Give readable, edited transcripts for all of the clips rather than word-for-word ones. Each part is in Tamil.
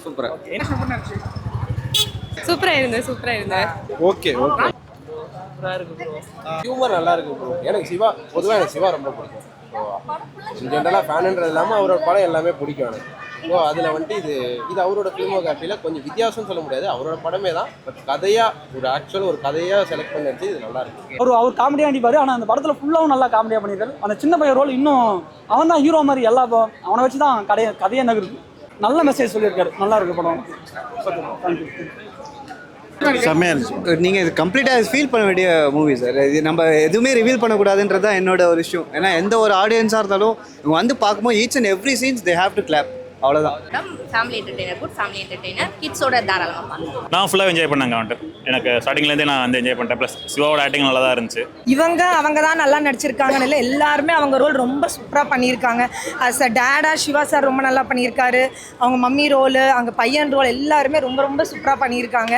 சூப்பரா சூப்பரா ஓகே ஓகே ஹியூமர் நல்லா இருக்கு ப்ரோ. எனக்கு சிவா ரொம்ப பிடிக்கும். ஸோ ஜென்ரலாக ஃபேனுன்றது இல்லாமல் அவரோட படம் எல்லாமே பிடிக்கும் எனக்கு. ஸோ அதில் வந்துட்டு இது அவரோட ஃபிலிமோகிராஃபியில் கொஞ்சம் வித்தியாசம்னு சொல்ல முடியாது, அவரோட படமே தான். பட் கதையாக ஒரு கதையாக செலக்ட் பண்ணி வச்சு இது நல்லா இருக்கு. அவர் காமெடியாக நடிப்பார். ஆனால் அந்த படத்தில் ஃபுல்லாகவும் நல்லா காமெடியாக பண்ணியிருக்காரு. அந்த சின்ன பையன் ரோல் இன்னும் அவன் தான் ஹீரோ மாதிரி அவனை வச்சு தான் கதையை நகருது. நல்ல மெசேஜ் சொல்லியிருக்காரு. நல்லா இருக்கு படம். செம்மையாக இருந்துச்சு. நீங்கள் இது கம்ப்ளீட்டாக ஃபீல் பண்ண வேண்டிய மூவி சார். இது நம்ம எதுவுமே ரிவீல் பண்ணக்கூடாதுன்றது தான் என்னோட ஒரு விஷயம். ஏன்னா எந்த ஒரு ஆடியன்ஸாக இருந்தாலும் இவங்க வந்து பார்க்கும்போது each and every scenes they have to clap. அவ்வளோதான். Family entertainer, good family entertainer, கிட்ஸோட தாராளமாக பார்க்கலாம். நான் ஃபுல்லாக என்ஜாய் பண்ணேங்க. வந்துட்டு எனக்கு ஸ்டார்டிங்லேருந்தே நான் வந்து என்ஜாய் பண்ணிட்டேன். ப்ளஸ் சிவாவோட ஆக்டிங் நல்லா தான் இருந்துச்சு. அவங்க தான் நல்லா நடிச்சிருக்காங்கன்னு இல்லை, எல்லாருமே அவங்க ரோல் ரொம்ப சூப்பராக பண்ணியிருக்காங்க. As a data Siva sir ரொம்ப நல்லா பண்ணியிருக்காரு. அவங்க மம்மி ரோலு, அவங்க பையன் ரோல் எல்லாருமே ரொம்ப ரொம்ப சூப்பராக பண்ணியிருக்காங்க.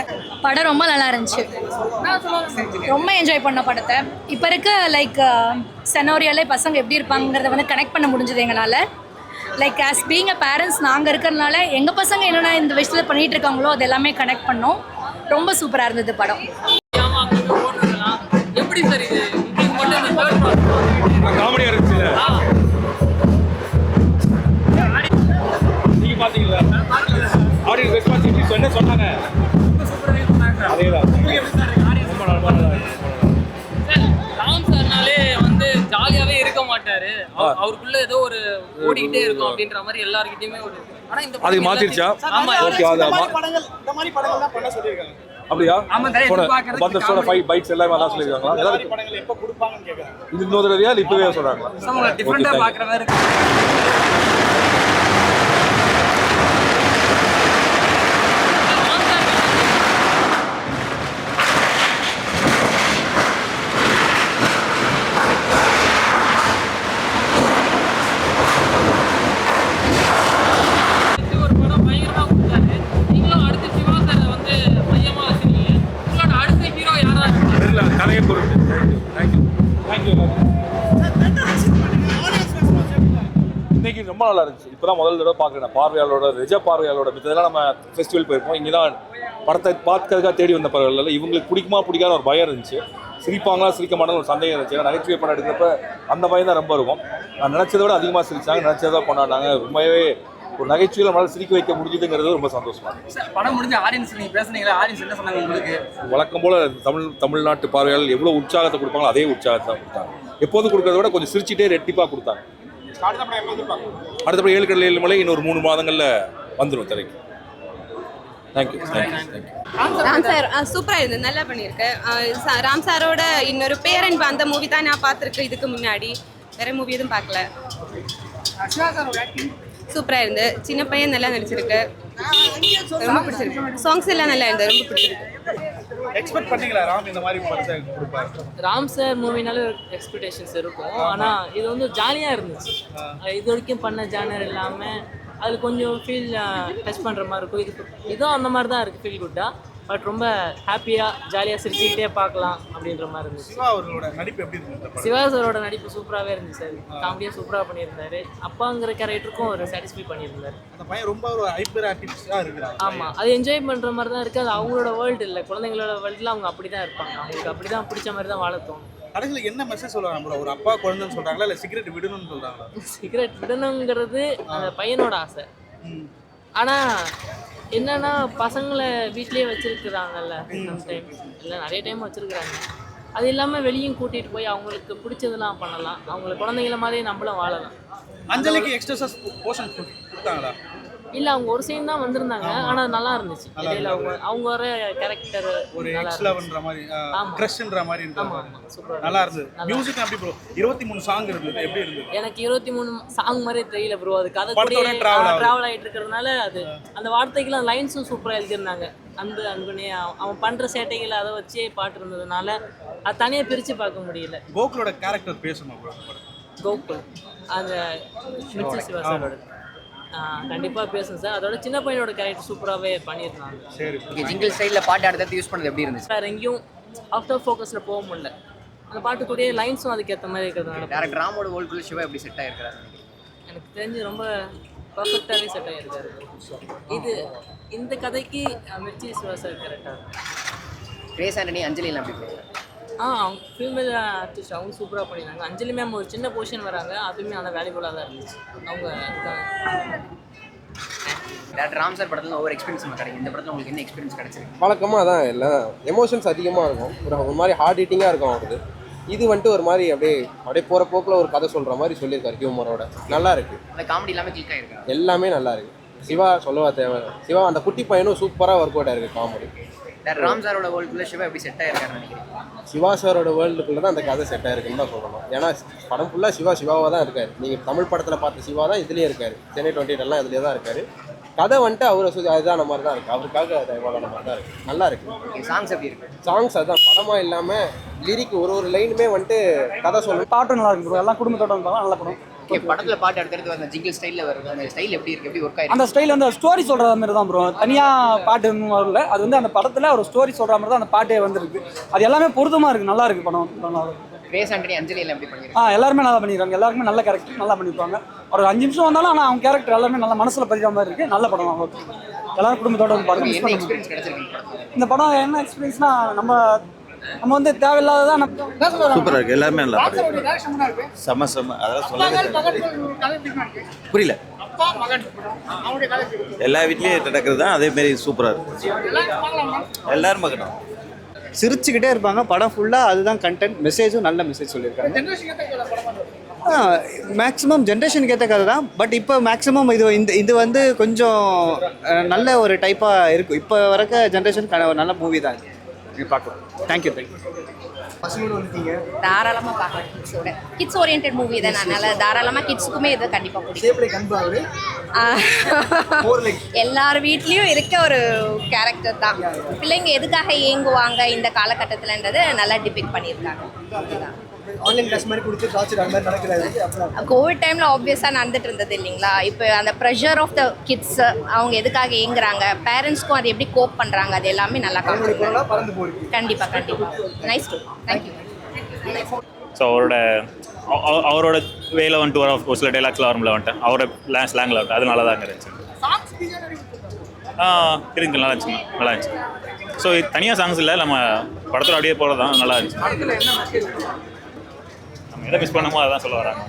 படம் ரொம்ப நல்லா இருந்துச்சு. ரொம்ப என்ஜாய் பண்ண படத்தை. இப்போ இருக்க லைக் செனோரியாலே பசங்க எப்படி இருப்பாங்கிறத வந்து கனெக்ட் பண்ண முடிஞ்சது எங்களால். Like as being a parents நாங்கள் இருக்கிறதுனால எங்கள் பசங்க என்னென்ன இந்த விஷயத்தில் பண்ணிகிட்டு இருக்காங்களோ அது எல்லாமே கனெக்ட் பண்ணோம். ரொம்ப சூப்பராக இருந்தது படம். எப்படி சார் இது காமெடியாக இருந்துச்சு. நீங்கள் பார்த்தீங்களா ஆடியன்ஸ் ரெஸ்பான்சிபிலிட்டி என்ன சொன்னாங்க? அதே தான். ராம் சார்னாலே வந்து ஜாலியாவே இருக்க மாட்டாரு. அவருக்குள்ள ஏதோ ஒரு ஓடிக்கிட்டே இருக்கும் அப்படின்ற மாதிரி எல்லார்கிட்டயுமே ஒரு. ஆனா இந்த அதுக்கு மாத்திருச்சா? ஆமா, ஓகே. இந்த மாதிரி படங்கள் தான் பண்ண சொல்லிருக்காங்க. அப்படியா? பந்தர்ஸோட 5 பைட்ஸ் எல்லாமே அதான் சொல்லிருக்காங்களா? எல்லாரும் படங்கள் எப்ப கொடுப்பாங்கன்னு கேக்குறாங்க. இது இன்னொரு தடவையா இல்ல இப்பவே சொல்றாங்களா? சமங்க டிஃபரண்டா பார்க்குற மாதிரி இருக்கு. கதையை பொறுத்து. இன்னைக்கு ரொம்ப நல்லா இருந்துச்சு. இப்போதான் முதல் தடவை பார்க்குறேன் பார்வையாளரோட மித்ததெல்லாம் நம்ம ஃபெஸ்டிவல் போயிருப்போம். இங்கே தான் படத்தை பார்க்கறதுக்காக தேடி வந்த பறவைகள் இவங்களுக்கு பிடிக்குமா பிடிக்காத ஒரு பயம் இருந்துச்சு. சிரிப்பாங்களா சிரிக்க மாட்டாங்க ஒரு சந்தேகம் இருந்துச்சு. ஏன்னா நகைச்சுவை படம் எடுக்கிறப்ப அந்த பயம் தான் ரொம்ப இருக்கும். நான் நினச்சதை விட அதிகமாக சிரிச்சாங்க, நினச்சதை கொண்டாடினாங்க. ரொம்பவே ஒரு நகைச்சுவையில் நம்மளால் சிரிக்க வைக்க முடிஞ்சுதுங்கிறது ரொம்ப சந்தோஷமா இருக்கு. படம் முடிஞ்ச ஆடியன்ஸ் நீங்கள் பேசுனீங்களா? ஆடியன்ஸ் என்ன சொன்னாங்க உங்களுக்கு? வழக்கம் போல் தமிழ்நாட்டு பார்வையாளர்கள் எவ்வளோ உற்சாகத்தை கொடுப்பாங்களோ அதே உற்சாகத்தை தான் கொடுத்தாங்க. எப்போது கொடுக்கறத விட கொஞ்சம் சிரிச்சிட்டே ரெட்டிப்பாக கொடுத்தாங்க. அடுத்தபடி 7 கடல் 7 மலை இன்னொரு 3 மாதங்களில் வந்துடும் திரைக்கு. தேங்க்யூ. ராம் சார் சூப்பராக இருந்தது, நல்லா பண்ணியிருக்கு. ராம் சாரோட இன்னொரு பேரன்பு அந்த மூவி தான் நான் பார்த்துருக்கேன் இதுக்கு முன்னாடி. வேற மூவி எதுவும் பார்க்கல. சூப்பராக இருந்து. சின்ன பையன் நல்லா நடிச்சிருக்கு, ரொம்ப பிடிச்சிருக்கு. சாங்ஸ் எல்லாம் நல்லா இருந்தது, ரொம்ப பிடிச்சிருக்கு. எக்ஸ்பெக்ட் பண்ணீங்களா ராம் இந்த மாதிரி படத்தை கொடுப்பாரு? ராம் சார் மூவினால எக்ஸ்பெக்டேஷன்ஸ் இருக்கும். ஆனால் இது வந்து ஜாலியாக இருந்துச்சு. இது வரைக்கும் பண்ண ஜானர் இல்லாமல் அது கொஞ்சம் ஃபீல் டச் பண்ணுற மாதிரி இருக்கும். இதுவும் அந்த மாதிரி தான் இருக்குது, ஃபீல் குட்டாக. பட் ரொம்ப ஹாப்பியாக ஜாலியாக சிரிச்சுக்கிட்டே பார்க்கலாம் அப்படின்ற மாதிரி இருந்துச்சு. சிவா அவர்களோட நடிப்பு எப்படி இருந்துச்சு? சிவா சாரோட நடிப்பு சூப்பராகவே இருந்துச்சு சார். காமெடியாக சூப்பராக பண்ணியிருந்தாரு. அப்பாங்கிற கேரக்டருக்கும் ஒரு சாட்டிஸ்ஃபை பண்ணியிருந்தார். அந்த பையன் ரொம்ப ஒரு ஹைப்பர் ஆக்டிவிஸ்டாக இருக்கிறாங்க. ஆமாம், அது என்ஜாய் பண்ணுற மாதிரி தான் இருக்குது. அது அவங்களோட வேர்ல்டு இல்லை, குழந்தைங்களோட வேர்ல்டில் அவங்க அப்படி தான் இருப்பாங்க. அவங்களுக்கு அப்படி தான் பிடிச்ச மாதிரி தான் வாழத்தோம். கடைசியில் என்ன மெசேஜ் சொல்கிறாங்க? ஒரு அப்பா குழந்தைன்னு சொல்கிறாங்களா இல்லை சிகரெட் விடணும்னு சொல்கிறாங்களா? சிகரெட் விடணுங்கிறது அந்த பையனோட ஆசை. ஆனால் என்னன்னா பசங்களை வீட்லேயே வச்சுருக்குறாங்கல்ல, சம்டைம்ஸ் இல்லை நிறைய டைம் வச்சுருக்குறாங்க. அது இல்லாமல் வெளியும் கூட்டிகிட்டு போய் அவங்களுக்கு பிடிச்சதெல்லாம் பண்ணலாம். அவங்கள குழந்தைங்கள மாதிரியே நம்மளும் வாழலாம். அஞ்சலிக்கு எக்ஸ்ட்ரா போர்ஷன் கொடுத்தாங்களா? இல்லை, அவங்க ஒரு சீன் தான் வந்திருந்தாங்க. ஆனால் நல்லா இருந்துச்சு. இடையில அவங்க வர கேரக்டர் ஒரு எக்ஸ்லவன்ற மாதிரி, கிரஷ்ன்ற மாதிரி நல்லா இருந்தது. மியூசிக் எப்படி ப்ரோ? 23 சாங் இருந்தது, எப்படி இருந்தது? எனக்கு 23 சாங் மாதிரியே தெரியல ப்ரோ. அது கதை கூட ட்ராவல் ஆகிட்டு இருக்கிறதுனால அது அந்த வார்த்தைகள் அந்த லைன்ஸும் சூப்பராக எழுதியிருந்தாங்க. அன்பு அன்புனே அவன் பண்ணுற சேட்டைகளை அதை வச்சே பாட்டு இருந்ததுனால அது தனியாக பிரித்து பார்க்க முடியல. கோகுலோட கேரக்டர் பேசணும் ப்ரோ. கோகுல் அந்த மிர்ச்சி சிவாசாரோட கண்டிப்பாக பேசுங்க சார். அதோட சின்ன பையனோட கேரக்டர் சூப்பராகவே பண்ணியிருந்தாங்க. சரி, ஜிங்கிள் ஸ்டைலில் பாட்டு அடுத்தது யூஸ் பண்ணது எப்படி இருந்துச்சு? வேறு எங்கேயும் ஆஃப்டர் ஃபோக்கஸில் போக முடியல. அந்த பாட்டுக்குடைய லைன்ஸும் அதுக்கேற்ற மாதிரி இருக்கிறதுனால. டேரக்டர் ராமோட வோல்குள்ள சிவா எப்படி செட் ஆகிருக்கிறாரு? எனக்கு தெரிஞ்சு ரொம்ப பர்ஃபெக்டாகவே செட் ஆகிருக்காரு. இது இந்த கதைக்கு மிர்ச்சி சிவா சார் கரெக்டாக கிரேஸ் ஆண்டனி அஞ்சலி எல்லாம் எப்படி பண்ணுறாங்க? அவங்க ஃபீமேல் ஆர்டிஸ்ட் அவங்க சூப்பராக பண்ணியிருந்தாங்க. அஞ்சலி மேம் ஒரு சின்ன போர்ஷன் வராங்க, அதுவுமே ஆனால் வேல்யூபுளாக தான் இருந்துச்சு. அவங்க டேரக்டர் ராம் சார் படத்தில் ஓவர் எக்ஸ்பீரியன்ஸ் நம்ம கிடைக்கும். இந்த படத்தில் உங்களுக்கு என்ன எக்ஸ்பீரியன்ஸ் கிடைச்சிருக்கு? வழக்கமாக தான் இல்லை, எமோஷன்ஸ் அதிகமாக இருக்கும், ஒரு மாதிரி ஹார்ட் ஹீட்டிங்காக இருக்கும் அவருக்கு. இது வந்துட்டு ஒரு மாதிரி அப்படியே போகிற போக்கில் ஒரு கதை சொல்கிற மாதிரி சொல்லியிருக்காரு, ஹியூமரோட. நல்லா இருக்குது. அந்த காமெடி எல்லாமே கிளிக் ஆகிருக்கு, எல்லாமே நல்லா இருக்குது. சிவா சொல்லவா தேவை, சிவா அந்த குட்டி பையனும் சூப்பராக ஒர்க் அவுட் ஆயிருக்கு காமெடி. ராம் சாரோட வேர்ல்டுக்குள்ளே சிவா எப்படி செட் ஆகிருக்காருன்னு நினைக்கிறேன்? சிவா சாரோட வேர்ல்டுக்குள்ளே தான் அந்த கதை செட் ஆயிருக்குன்னு தான் சொல்லணும். ஏன்னா படம் ஃபுல்லாக சிவாவாக தான் இருக்கார். நீங்கள் தமிழ் படத்தில் பார்த்த சிவா தான் இதுலேயே இருக்கார். சென்னை 28 இதுலேயே தான் இருக்கார். கதை வந்துட்டு அவரை அதுதான மாதிரி தான் இருக்குது, அவருக்காக அதை எவ்வளோ மாதிரி தான் இருக்குது. நல்லா இருக்குது. சாங்ஸ் எப்படி இருக்குது? சாங்ஸ் அதுதான் படமாக இல்லாமல் லிரிக் ஒரு லைனுமே வந்துட்டு கதை சொல்லணும். பாட்டும் நல்லா இருக்கு ப்ரோ, எல்லாம் குடும்பத்தோட இருந்தாலும் நல்ல படம். ஓகே, படத்தில் பாட்டு அடுத்தடுத்து அந்த ஜிங்கிள் ஸ்டைலில் வருது, அந்த ஸ்டைல் எப்படி இருக்குது, எப்படி ஒர்க் ஆகிருக்கு? அந்த ஸ்டைல் வந்து ஸ்டோரி சொல்கிற மாதிரி தான் ப்ரோ, தனியாக பாட்டு வரல. அது வந்து அந்த படத்தில் ஒரு ஸ்டோரி சொல்கிற மாதிரி தான் அந்த பாட்டே வந்துருக்கு. அது எல்லாமே பொருத்தமாக இருக்குது, நல்லா இருக்குது படம். நல்லா இருக்கு. கிரேஸ் ஆண்டனி அஞ்சலி எல்லாம் எப்படி பண்ணியிருக்காங்க? எல்லாருமே நல்லா பண்ணிடுறாங்க, எல்லாருமே நல்ல கேரக்டர் நல்லா பண்ணியிருப்பாங்க. ஒரு 5 நிமிஷம் வந்தாலும் ஆனால் அவங்க கேரக்டர் எல்லாமே நல்லா மனசில் பதிகிற மாதிரி இருக்குது. நல்ல படம் தான். எல்லாரும் குடும்பத்தோட வந்து பாருங்க. என்ன எக்ஸ்பீரியன்ஸ் கிடைச்சிருக்கு இந்த படம் என்ன எக்ஸ்பீரியன்ஸ்னா நம்ம வந்து தேவையில்லாததான் சூப்பராக இருக்குது. எல்லாருமே நல்லா செம்ம அதெல்லாம் சொல்லவே புரியல. எல்லா வீட்லேயும் நடக்கிறது தான், அதேமாரி சூப்பராக இருக்குது. எல்லாரும் பார்க்கணும். சிரிச்சுக்கிட்டே இருப்பாங்க படம் ஃபுல்லாக. அதுதான் கண்டென்ட். மெசேஜும் நல்ல மெசேஜ் சொல்லியிருக்காங்க. மேக்ஸிமம் ஜென்ரேஷனுக்கு ஏற்ற கதை தான். பட் இப்போ மேக்ஸிமம் இது வந்து கொஞ்சம் நல்ல ஒரு டைப்பாக இருக்கும். இப்போ வரைக்க ஜென்ரேஷனுக்கு நல்ல மூவி தான் இது பார்க்கலாம். தேங்க்யூ. தாராளமாக பார்க்கலாம். கிட்ஸ் ஓரியன்ட் மூவி தான், அதனால தாராளமாக கிட்ஸுக்குமே இது கண்டிப்பாக பிடிக்கும். எல்லார் வீட்லேயும் இருக்க ஒரு கேரக்டர் தான். பிள்ளைங்க எதுக்காக ஏங்குவாங்க இந்த காலகட்டத்தில்ன்றது நல்லா டிபிக் பண்ணியிருக்காங்க. ஆன்லைன் கிளாஸ் மாதிரி கொடுத்து டார்ச்சர் அந்த மாதிரி நடக்கிறாரு. கோவிட் டைமில் ஆப்வியஸாக நடந்துட்டு இருந்தது இல்லைங்களா. இப்போ அந்த ப்ரெஷர் ஆஃப் த கிட்ஸ், அவங்க எதுக்காக ஏங்குறாங்க, பேரண்ட்ஸ்க்கும் அது எப்படி கோப் பண்ணுறாங்க, அது எல்லாமே நல்லா காமிச்சிருக்காங்க. கண்டிப்பாக நைஸ் டூ. தேங்க்யூ. ஸோ அவரோட வேலை வந்துட்டு ஒரு சில டைலாக்ஸில் வரும்ல வந்துட்டு அவரோட ஸ்லாங்கில் வந்துட்டு அது நல்லா தான் இருந்துச்சு. இருக்கு, நல்லா இருந்துச்சுங்க, நல்லா இருந்துச்சு. ஸோ தனியாக சாங்ஸ் இல்லை, நம்ம படத்தில் அப்படியே போகிறது தான் நல்லா இருந்துச்சு. நம்ம எதை மிஸ் பண்ணமோ அதான் சொல்ல வராங்க.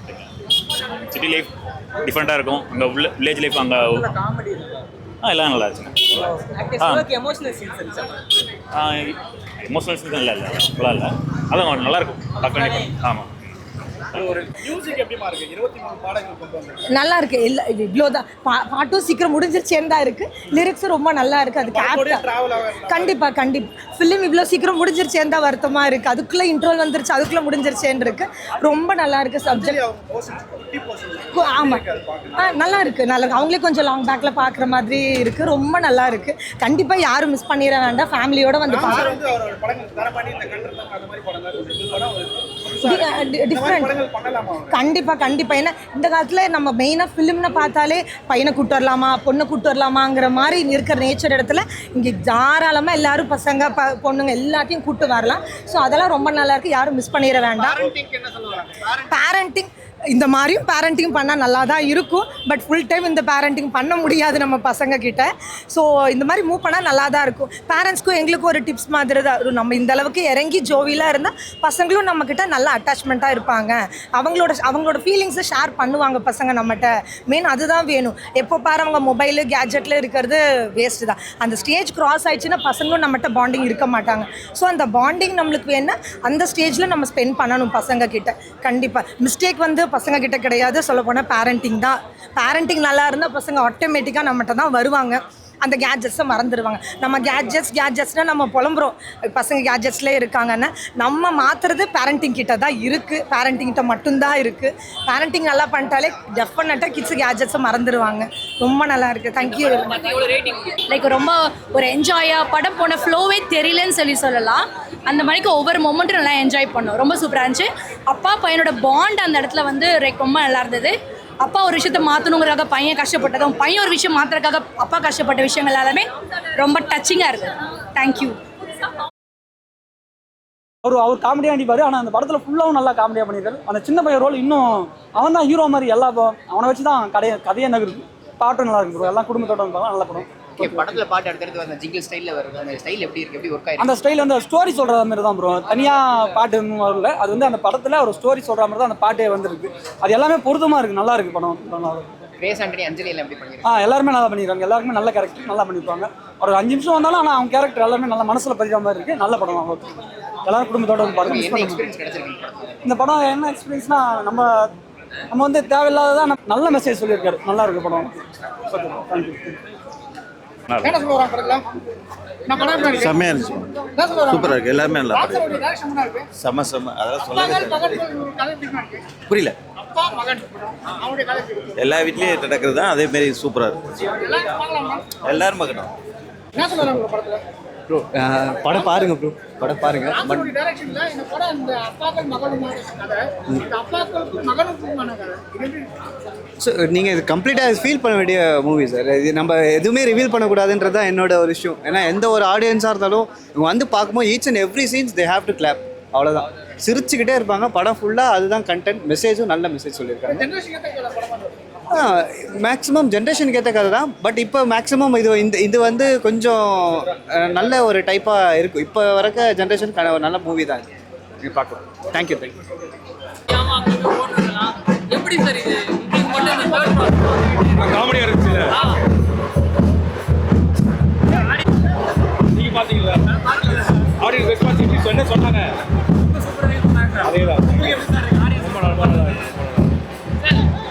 சிட்டி லைஃப் டிஃப்ரெண்ட்டாக இருக்கும், அங்கே வில்லேஜ் லைஃப் அங்கே எல்லாம் நல்லா இருந்துச்சுங்க. எமோஷனல் சீன்ஸ் இல்லை ஃபுல்லாக இல்லை, அதான் நல்லாயிருக்கும் பார்க்க. ஆமாம். நல்லா இருக்கு. இவ்வளோதான் பாட்டும் சீக்கிரம் முடிஞ்சிருச்சேன்னு தான் இருக்கு. லிரிக்ஸும் ரொம்ப நல்லா இருக்கு. அது கண்டிப்பாக ஃபிலிம் இவ்வளோ சீக்கிரம் முடிஞ்சிருச்சேன்னு தான் வருத்தமா இருக்கு. அதுக்குள்ள இன்ட்ரோல் வந்துருச்சு, அதுக்குள்ள முடிஞ்சிருச்சேன்னு இருக்கு. ரொம்ப நல்லா இருக்கு சப்ஜெக்ட். ஆமாம், நல்லா இருக்கு. அவங்களே கொஞ்சம் லாங் பேக்ல பார்க்குற மாதிரி இருக்கு. ரொம்ப நல்லா இருக்கு. கண்டிப்பாக யாரும் மிஸ் பண்ணிட வேண்டாம், ஃபேமிலியோட வந்து பார்க்கலாம். டிஃப்ரெண்ட் கண்டிப்பாக. ஏன்னா இந்த காலத்தில் நம்ம மெயினாக ஃபிலிம்னு பார்த்தாலே பையனை கூட்டு வரலாமா பொண்ணை கூட்டு வரலாமாங்கிற மாதிரி இருக்கிற நேச்சர் இடத்துல இங்கே தாராளமாக எல்லாரும் பசங்க பொண்ணுங்க எல்லாத்தையும் கூட்டு வரலாம். ஸோ அதெல்லாம் ரொம்ப நல்லா இருக்குது, யாரும் மிஸ் பண்ணிட வேண்டாம். பேரண்டிங் இந்த மாதிரியும் பேரண்டிங் பண்ணால் நல்லா தான் இருக்கும். பட் ஃபுல் டைம் இந்த பேரண்டிங் பண்ண முடியாது நம்ம பசங்க கிட்ட. ஸோ இந்த மாதிரி மூவ் பண்ணால் நல்லா தான் இருக்கும். பேரண்ட்ஸ்க்கும் எங்களுக்கும் ஒரு டிப்ஸ் மாதிரி தான். நம்ம இந்த அளவுக்கு இறங்கி ஜோவிலாக இருந்தால் பசங்களும் நம்மக்கிட்ட நல்லா அட்டாச்மெண்ட்டாக இருப்பாங்க. அவங்களோட ஃபீலிங்ஸை ஷேர் பண்ணுவாங்க பசங்க நம்மகிட்ட. மெயின் அதுதான் வேணும். எப்போ பாரு அவங்க மொபைலு கேஜெட்டில் இருக்கிறது வேஸ்ட்டு தான். அந்த ஸ்டேஜ் கிராஸ் ஆயிடுச்சுன்னா பசங்களும் நம்மகிட்ட பாண்டிங் இருக்க மாட்டாங்க. ஸோ அந்த பாண்டிங் நம்மளுக்கு வேணால் அந்த ஸ்டேஜில் நம்ம ஸ்பெண்ட் பண்ணணும் பசங்க கிட்ட. கண்டிப்பாக மிஸ்டேக் வந்து பசங்க கிட்ட கிடையாது, சொல்ல போனால் பேரண்டிங் தான். பேரண்டிங் நல்லா இருந்தால் பசங்க ஆட்டோமேட்டிக்காக நம்மகிட்ட தான் வருவாங்க. அந்த கேட்ஜெட்ஸை மறந்துடுவாங்க. நம்ம கேட்ஜெட்ஸ்னால் நம்ம புலம்புறோம் பசங்க கேட்ஜெட்ஸ்லேயே இருக்காங்கன்னா. நம்ம மாற்றுறது பேரண்டிங் கிட்ட தான் இருக்குது, பேரண்டிங்கிட்ட மட்டும்தான் இருக்குது. பேரண்டிங் நல்லா பண்ணிட்டாலே டெஃபினட்டாக கிட்ஸ் கேட்ஜெட்ஸை மறந்துடுவாங்க. ரொம்ப நல்லா இருக்குது. தேங்க்யூ. லைக் ரொம்ப ஒரு என்ஜாயாக படம் போன ஃப்ளோவே தெரியலன்னு சொல்லலாம். அந்த மாதிரிக்கு ஒவ்வொரு மொமெண்ட்டும் நல்லா என்ஜாய் பண்ணோம். ரொம்ப சூப்பராக இருந்துச்சு. அப்பா பையனோட பாண்ட் அந்த இடத்துல வந்து ரொம்ப நல்லா இருந்தது. அப்பா ஒரு விஷயத்தை மாற்றணுங்கிறக்காக பையன் கஷ்டப்பட்டதும், பையன் ஒரு விஷயம் மாற்றுறதுக்காக அப்பா கஷ்டப்பட்ட விஷயங்கள் எல்லாமே ரொம்ப டச்சிங்காக இருக்குது. தேங்க்யூ. அவர் காமெடியாக நடிப்பார். ஆனால் அந்த படத்தில் ஃபுல்லாகவும் நல்லா காமெடியாக பண்ணியிருக்காரு. அந்த சின்ன பையன் ரோல் இன்னும் அவன் தான் ஹீரோ மாதிரி. அவனை வச்சு தான் கதையே நகருது. பாட்டும் நல்லா இருக்கு ப்ரோ. எல்லாம் குடும்பத்தோட வந்தாலும் நல்ல படம். படத்துல பாட்டு அடுத்தடுத்து அந்த ஜிங்கிள் ஸ்டைல்ல வருது. அந்த ஸ்டைல் எப்படி இருக்கு, எப்படி ஒர்க் ஆயிருக்கு? அந்த ஸ்டைல் வந்து ஸ்டோரி சொல்ற மாதிரி தான் ப்ரோ. தனியா பாட்டு வரல, அது வந்து அந்த படத்துல ஒரு ஸ்டோரி சொல்ற மாதிரி தான் அந்த பாட்டே வந்துருக்கு. அது எல்லாமே பொருத்தமா இருக்கு, நல்லா இருக்கு படம். நல்லா இருக்கு. கிரேஸ் ஆண்டனி, அஞ்சலி எல்லாம் எப்படி பண்ணிருக்காங்க? எல்லாருமே நல்லா பண்ணிருக்காங்க. எல்லாருமே நல்ல கேரக்டர் நல்லா பண்ணிருப்பாங்க. ஒரு 5 நிமிஷம் வந்தாலும் ஆனால் அவங்க கேரக்டர் எல்லாமே நல்ல மனசுல பதிகிற மாதிரி இருக்கு. நல்ல படம் தான். எல்லாரும் குடும்பத்தோட வந்து பாருங்க. என்ன எக்ஸ்பீரியன்ஸ் கிடைச்சிருக்கு இந்த படம்? என்ன எக்ஸ்பீரியன்ஸ்னா நம்ம வந்து தேவையில்லாததான் நல்ல மெசேஜ் சொல்லியிருக்காரு. நல்லா இருக்கு படம். செம்மையா இருந்துச்சு, சூப்பரா இருக்கு, எல்லாருமே நல்லா செம்ம அதெல்லாம் சொல்ல புரியல. எல்லா வீட்லயும் நடக்கிறது தான், அதே மாதிரி சூப்பரா இருக்கு. எல்லாரும் பார்க்கணும். ப்ரோ படம் பாருங்க ப்ரோ, படம் பாருங்க. ஸோ நீங்கள் இது கம்ப்ளீட்டாக ஃபீல் பண்ண வேண்டிய மூவி சார். இது நம்ம எதுவுமே ரிவீல் பண்ணக்கூடாதுன்றது தான் என்னோட ஒரு விஷயம். ஏன்னா எந்த ஒரு ஆடியன்ஸாக இருந்தாலும் இவங்க வந்து பார்க்கும்போது each and every scenes they have to clap. அவ்வளோதான், சிரிச்சுக்கிட்டே இருப்பாங்க. படம் ஃபுல்லாக அதுதான் கண்டென்ட். மெசேஜும் நல்ல மெசேஜ் சொல்லியிருக்காங்க. மேக்ஸிமம் ஜென்ரேஷனுக்கு ஏற்ற கதை தான். பட் இப்போ மேக்ஸிமம் இது வந்து கொஞ்சம் நல்ல ஒரு டைப்பாக இருக்கும். இப்போ வரக்க ஜென்ரேஷனுக்கு ஒரு நல்ல மூவி தான் இது பார்க்கலாம். தேங்க்யூ. எப்படி சார் இது காமெடியாக இருந்துச்சு. நீங்கள் பார்த்தீங்களா ஆடியன்ஸ் ரெஸ்பான்சிபிலிட்டி என்ன சொன்னாங்க? அதே தான்.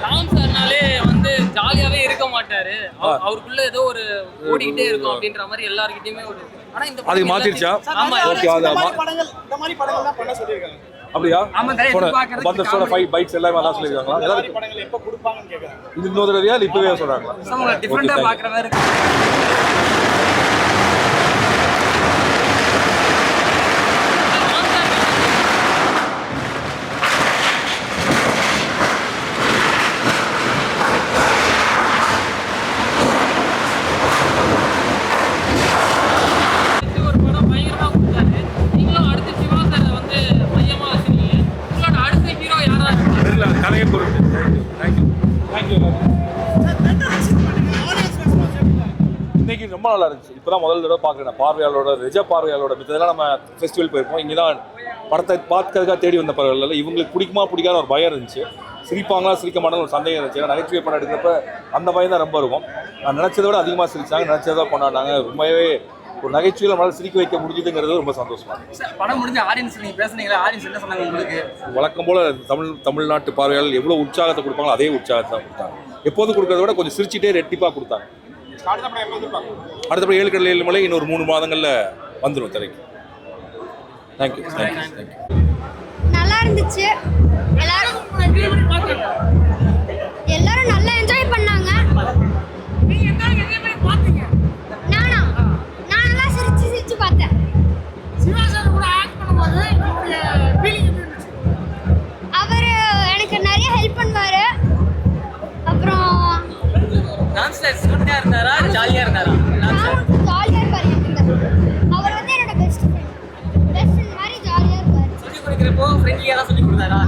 ராம் சார்னாலே வந்து ஜாலியாவே இருக்க மாட்டாரு. அவருக்குள்ள ஏதோ ஒரு ஓடிக்கிட்டே இருக்கும் அப்படின்ற மாதிரி எல்லார்கிட்டயுமே ஒரு. ஆனா இந்த அதுக்கு மாத்திருச்சா? ஓகே, அது இந்த மாதிரி படங்கள் தான் பண்ண சொல்லியிருக்காங்க. அப்படியா? பந்தர்ஸோட 5 பைட்ஸ் எல்லாமே அதான் சொல்லியிருக்காங்களா? எல்லாரும் படங்கள் எப்போ கொடுப்பாங்கன்னு கேட்குறேன். இது இன்னொரு தடவையா இல்லை இப்பவே சொல்கிறாங்களா? டிஃப்ரெண்டாக பார்க்குற மாதிரி இருக்கு. கலையை பொறுத்து. இன்னைக்கு ரொம்ப நல்லா இருந்துச்சு. இப்போதான் முதல் தடவை பார்க்குறேன். பார்வையாளரோட பார்வையாளரோட மித்ததெல்லாம் நம்ம ஃபெஸ்டிவல் போயிருப்போம். இங்கே தான் படத்தை பார்க்கறதுக்காக தேடி வந்த பரவாயில்ல. இவங்களுக்கு பிடிக்குமா பிடிக்காத ஒரு பயம் இருந்துச்சு. சிரிப்பாங்களா சிரிக்க மாட்டாங்க ஒரு சந்தேகம் இருந்துச்சு. ஏன்னா நகைச்சுவை படம் எடுக்கிறப்ப அந்த பயம் தான் ரொம்ப இருக்கும். நான் நினச்சதை விட அதிகமாக சிரிச்சாங்க, நினச்சதை கொண்டாடினாங்க. ரொம்பவே ஒரு நகைச்சுவையில் நம்மளால் சிரிக்க வைக்க முடியுதுங்கிறது ரொம்ப சந்தோஷமா இருக்கு. படம் முடிஞ்ச ஆடியன்ஸ் நீங்கள் பேசுனீங்களா? ஆடியன்ஸ் என்ன சொன்னாங்க உங்களுக்கு? வழக்கம் போல் தமிழ்நாட்டு பார்வையாளர்கள் எவ்வளோ உற்சாகத்தை கொடுப்பாங்களோ அதே உற்சாகத்தை தான் கொடுத்தாங்க. எப்போதும் கொடுக்கறத விட கொஞ்சம் சிரிச்சிட்டே ரெட்டிப்பாக கொடுத்தாங்க. அடுத்தபடி 7 கடல் 7 மலை இன்னொரு 3 மாதங்களில் வந்துடும் திரைக்கு. தேங்க்யூ. நல்லா இருந்துச்சு. எல்லாரும் நல்லா என்ஜாய் பண்ணாங்க. நான் நல்லா சிரிச்சு பார்த்தேன். அவர் எனக்கு நிறைய ஹெல்ப் பண்ணுவாரு. அப்புறம் ஜாலியா இருந்தாரா? ஜாலியா இருப்பாரு. அவர் வந்து என்னோட பெஸ்ட் ஃப்ரெண்ட் மாதிரி ஜாலியா இருப்பாரு. சொல்லி கொடுக்குறப்போ ஃப்ரெண்ட்லியா தான் சொல்லி கொடுத்தாரா?